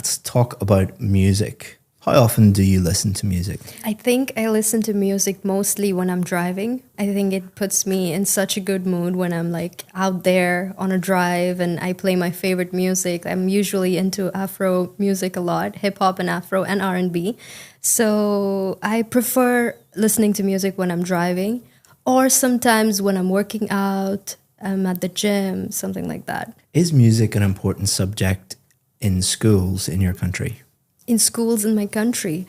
let's talk about music. How often do you listen to music? I think I listen to music mostly when I'm driving. I think it puts me in such a good mood when I'm like out there on a drive and I play my favorite music. I'm usually into Afro music a lot, hip hop and Afro and R&B. So I prefer listening to music when I'm driving or sometimes when I'm working out, I'm at the gym, something like that. Is music an important subject in schools in your country? In schools in my country,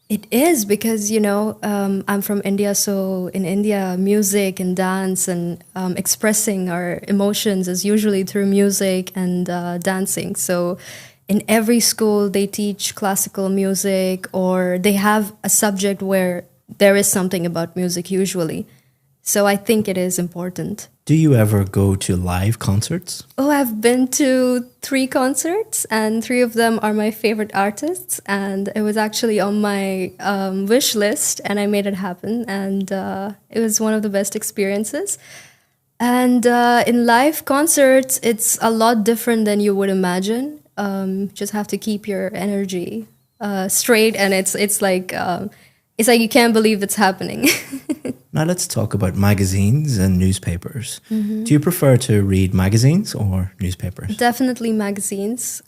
it is because, I'm from India. So in India, music and dance and expressing our emotions is usually through music and dancing. So in every school, they teach classical music or they have a subject where there is something about music usually. So I think it is important. Do you ever go to live concerts? Oh, I've been to 3 concerts and 3 of them are my favorite artists. And it was actually on my wish list and I made it happen. And it was one of the best experiences. And in live concerts, it's a lot different than you would imagine. Just have to keep your energy straight and it's like you can't believe it's happening. Now let's talk about magazines and newspapers. Do you prefer to read magazines or newspapers? Definitely magazines,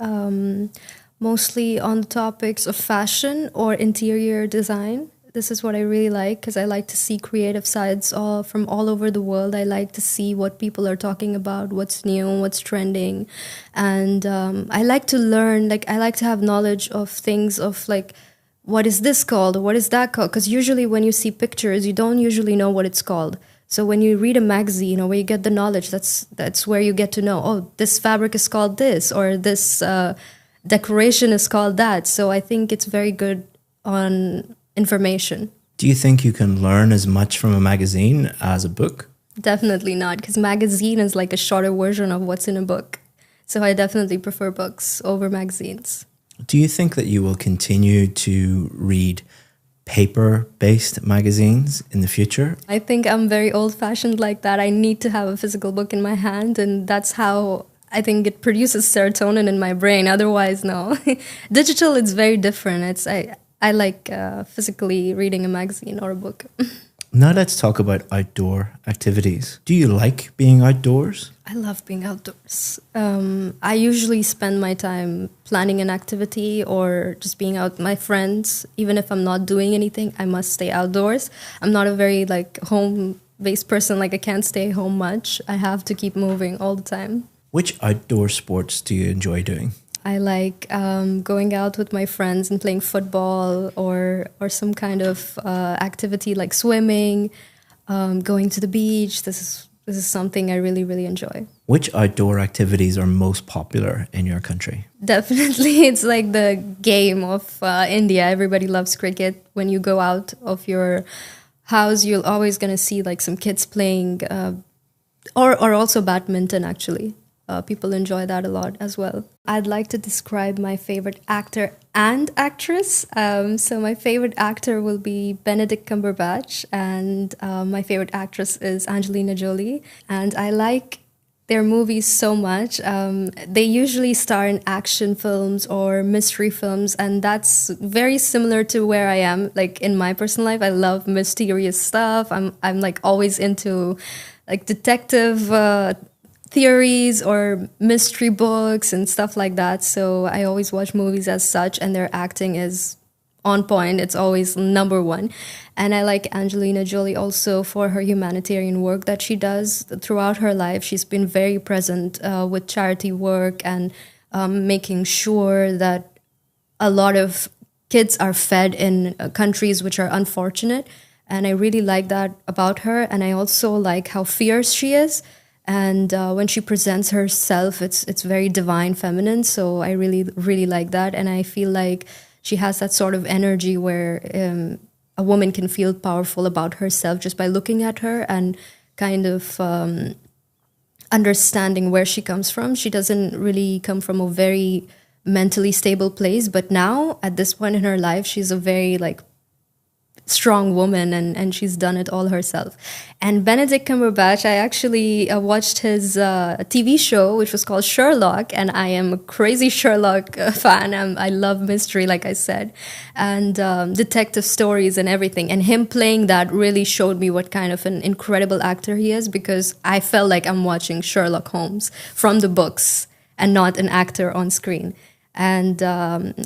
mostly on the topics of fashion or interior design. This is what I really like because I like to see creative sides from all over the world. I like to see what people are talking about, what's new, what's trending. And I like to learn, I like to have knowledge of things of what is this called? What is that called? Because usually when you see pictures, you don't usually know what it's called. So when you read a magazine or where you get the knowledge, that's where you get to know, oh, this fabric is called this or this decoration is called that. So I think it's very good on information. Do you think you can learn as much from a magazine as a book? Definitely not, because magazine is like a shorter version of what's in a book. So I definitely prefer books over magazines. Do you think that you will continue to read paper-based magazines in the future? I think I'm very old-fashioned like that. I need to have a physical book in my hand, and that's how I think it produces serotonin in my brain. Otherwise, no. Digital, it's very different. I like physically reading a magazine or a book. Now let's talk about outdoor activities. Do you like being outdoors? I love being outdoors. I usually spend my time planning an activity or just being out with my friends. Even if I'm not doing anything, I must stay outdoors. I'm not a very home-based person. I can't stay home much. I have to keep moving all the time. Which outdoor sports do you enjoy doing? I like going out with my friends and playing football or some kind of activity like swimming, going to the beach. This is something I really, really enjoy. Which outdoor activities are most popular in your country? Definitely, it's like the game of India. Everybody loves cricket. When you go out of your house, you're always going to see some kids playing or also badminton, actually. People enjoy that a lot as well. I'd like to describe my favorite actor and actress. So my favorite actor will be Benedict Cumberbatch, and my favorite actress is Angelina Jolie. And I like their movies so much. They usually star in action films or mystery films, and that's very similar to where I am. In my personal life, I love mysterious stuff. I'm always into detective theories or mystery books and stuff like that. So I always watch movies as such, and their acting is on point. It's always number one. And I like Angelina Jolie also for her humanitarian work that she does throughout her life. She's been very present with charity work and making sure that a lot of kids are fed in countries which are unfortunate. And I really like that about her. And I also like how fierce she is. And when she presents herself, it's very divine feminine. So I really, really like that. And I feel like she has that sort of energy where a woman can feel powerful about herself just by looking at her and kind of understanding where she comes from. She doesn't really come from a very mentally stable place. But now, at this point in her life, she's a very strong woman, and she's done it all herself. And Benedict Cumberbatch, I actually watched his TV show, which was called Sherlock, and I am a crazy Sherlock fan. I love mystery, like I said, and detective stories and everything. And him playing that really showed me what kind of an incredible actor he is, because I felt like I'm watching Sherlock Holmes from the books and not an actor on screen. And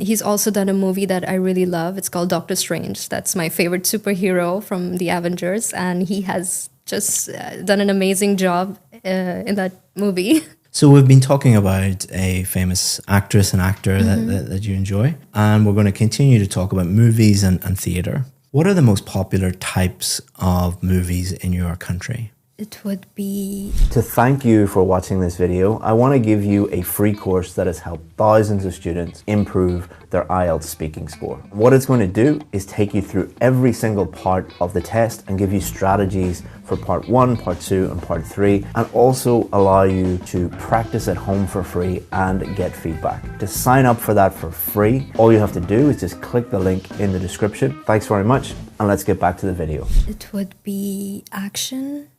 he's also done a movie that I really love. It's called Doctor Strange. That's my favorite superhero from the Avengers. And he has just done an amazing job in that movie. So we've been talking about a famous actress and actor that you enjoy. And we're going to continue to talk about movies and theatre. What are the most popular types of movies in your country? It would be... To thank you for watching this video, I want to give you a free course that has helped thousands of students improve their IELTS speaking score. What it's going to do is take you through every single part of the test and give you strategies for part 1, part 2 and part 3, and also allow you to practice at home for free and get feedback. To sign up for that for free, all you have to do is just click the link in the description. Thanks very much, and let's get back to the video. It would be action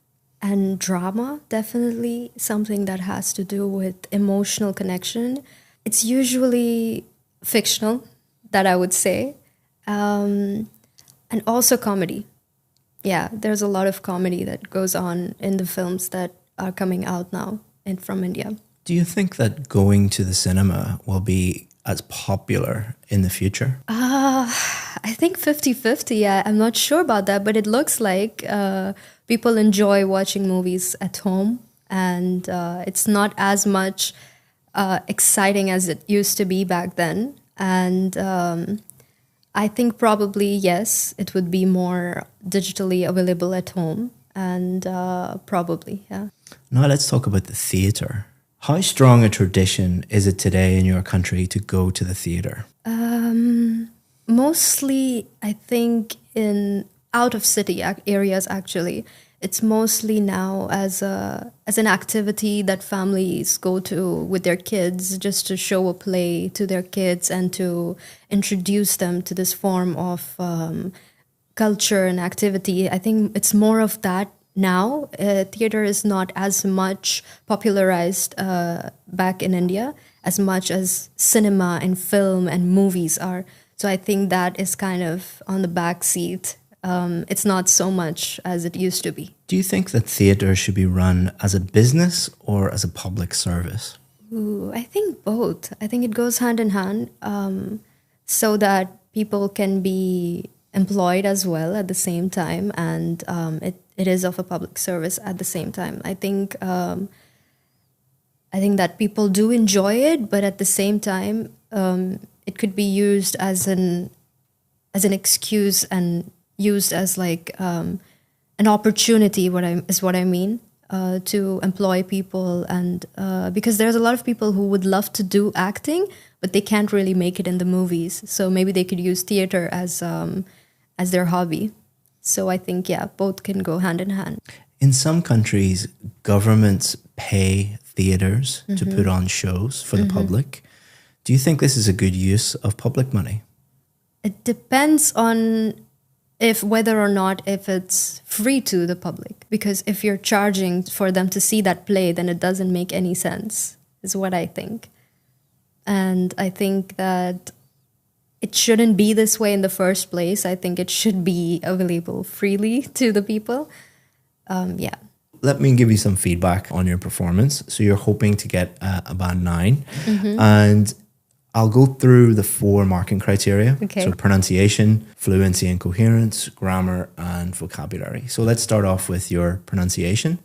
and drama, definitely something that has to do with emotional connection. It's usually fictional, that I would say, and also comedy. Yeah, there's a lot of comedy that goes on in the films that are coming out now and from India. Do you think that going to the cinema will be as popular in the future? I think 50-50, yeah. I'm not sure about that, but it looks like people enjoy watching movies at home, and it's not as much exciting as it used to be back then. And I think probably, yes, it would be more digitally available at home, and probably, yeah. Now let's talk about the theatre. How strong a tradition is it today in your country to go to the theatre? Mostly, I think, in out of city areas, actually. It's mostly now as an activity that families go to with their kids, just to show a play to their kids and to introduce them to this form of culture and activity. I think it's more of that now. Theater is not as much popularized back in India as much as cinema and film and movies are. So I think that is kind of on the back seat. It's not so much as it used to be. Do you think that theatre should be run as a business or as a public service? Ooh, I think both. I think it goes hand in hand, so that people can be employed as well at the same time, and it is of a public service at the same time. I think that people do enjoy it, but at the same time, it could be used as an excuse and used as like an opportunity. What I mean to employ people, and because there's a lot of people who would love to do acting, but they can't really make it in the movies. So maybe they could use theater as their hobby. So I think, yeah, both can go hand in hand. In some countries, governments pay theatres to put on shows for the public. Do you think this is a good use of public money? It depends on whether or not if it's free to the public. Because if you're charging for them to see that play, then it doesn't make any sense, is what I think. And I think that it shouldn't be this way in the first place. I think it should be available freely to the people. Yeah. Let me give you some feedback on your performance. So you're hoping to get a band 9. And I'll go through the 4 marking criteria. Okay. So pronunciation, fluency and coherence, grammar and vocabulary. So let's start off with your pronunciation.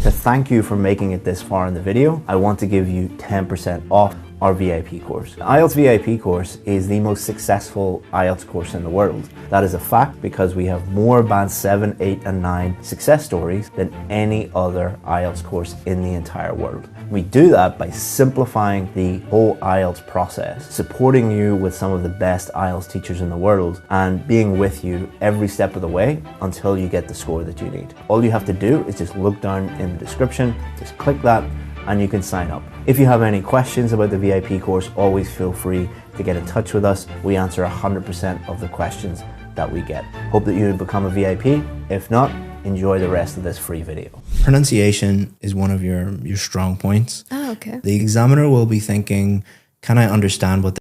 To thank you for making it this far in the video, I want to give you 10% off our VIP course. The IELTS VIP course is the most successful IELTS course in the world. That is a fact because we have more band 7, 8 and 9 success stories than any other IELTS course in the entire world. We do that by simplifying the whole IELTS process, supporting you with some of the best IELTS teachers in the world, and being with you every step of the way until you get the score that you need. All you have to do is just look down in the description, just click that, and you can sign up. If you have any questions about the VIP course, always feel free to get in touch with us. We answer 100% of the questions that we get. Hope that you become a VIP. If not, enjoy the rest of this free video. Pronunciation is one of your strong points. Oh, okay. The examiner will be thinking, can I understand what